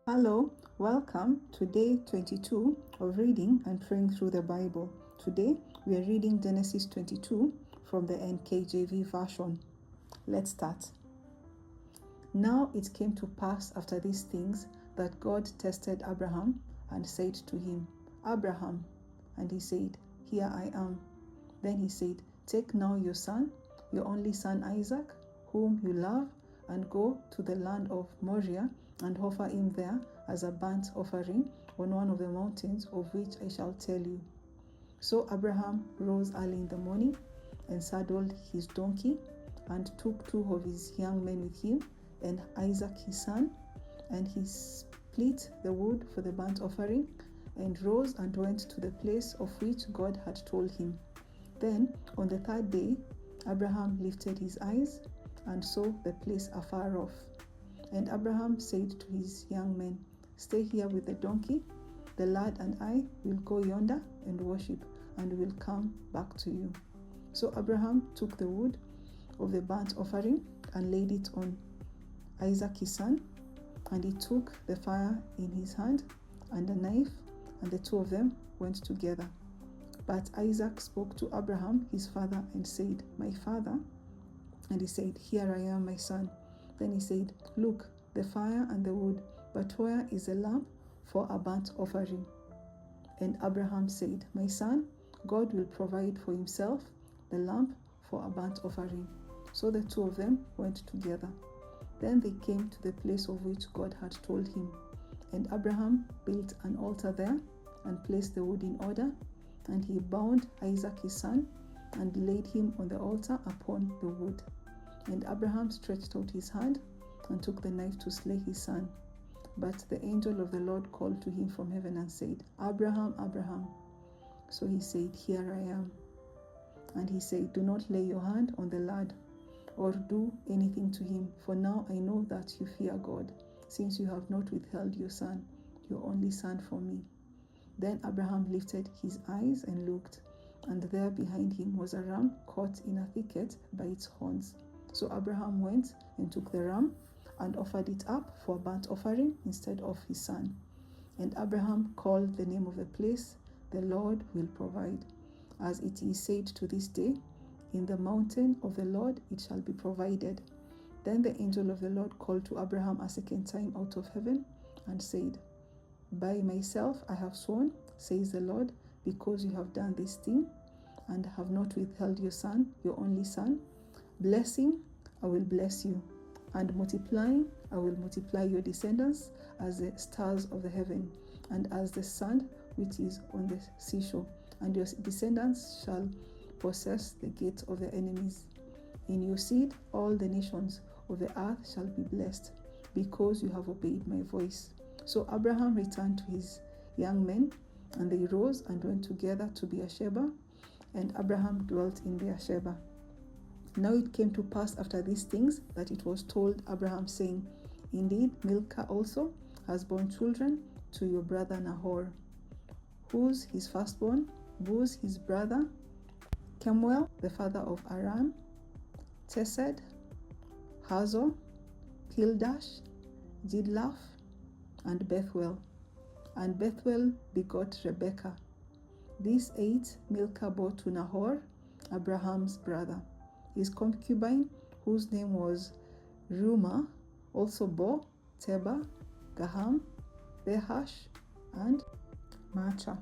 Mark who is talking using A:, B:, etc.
A: Hello, welcome to day 22 of reading and praying through the Bible. Today we are reading Genesis 22 from the NKJV version. Let's start. Now it came to pass after these things that God tested Abraham and said to him, Abraham. And he said, Here I am. Then he said, Take now your son, your only son Isaac, whom you love, and go to the land of Moriah and offer him there as a burnt offering on one of the mountains of which I shall tell you. So Abraham rose early in the morning and saddled his donkey and took two of his young men with him and Isaac his son, and he split the wood for the burnt offering and rose and went to the place of which God had told him. Then on the third day Abraham lifted his eyes and saw the place afar off. And Abraham said to his young men, Stay here with the donkey. The lad and I will go yonder and worship, and will come back to you. So Abraham took the wood of the burnt offering and laid it on Isaac his son, and he took the fire in his hand and a knife, and the two of them went together. But Isaac spoke to Abraham his father and said, My father. And he said, Here I am, my son. Then he said, Look, the fire and the wood, but where is the lamb for a burnt offering? And Abraham said, My son, God will provide for himself the lamb for a burnt offering. So the two of them went together. Then they came to the place of which God had told him. And Abraham built an altar there and placed the wood in order. And he bound Isaac his son and laid him on the altar upon the wood. And Abraham stretched out his hand and took the knife to slay his son. But the angel of the Lord called to him from heaven and said, Abraham, Abraham. So he said, Here I am. And he said, Do not lay your hand on the lad, or do anything to him, for now I know that you fear God, since you have not withheld your son, your only son, from me. Then Abraham lifted his eyes and looked, and there behind him was a ram caught in a thicket by its horns. So Abraham went and took the ram and offered it up for a burnt offering instead of his son. And Abraham called the name of the place, The Lord will provide. As it is said to this day, In the mountain of the Lord it shall be provided. Then the angel of the Lord called to Abraham a second time out of heaven and said, By myself I have sworn, says the Lord, because you have done this thing and have not withheld your son, your only son. Blessing, I will bless you, and multiplying, I will multiply your descendants as the stars of the heaven, and as the sand which is on the seashore, and your descendants shall possess the gates of their enemies. In your seed all the nations of the earth shall be blessed, because you have obeyed my voice. So Abraham returned to his young men, and they rose and went together to Beersheba, and Abraham dwelt in Beersheba. Now it came to pass after these things that it was told Abraham, saying, Indeed, Milcah also has borne children to your brother Nahor. Who's his firstborn? Buz his brother, Kemuel the father of Aram, Tesed, Hazor, Pildash, Jidlaph, and Bethuel. And Bethuel begot Rebekah. These 8 Milcah bore to Nahor, Abraham's brother. His concubine, whose name was Reumah, also bore Teba, Gaham, Behash, and Maachah.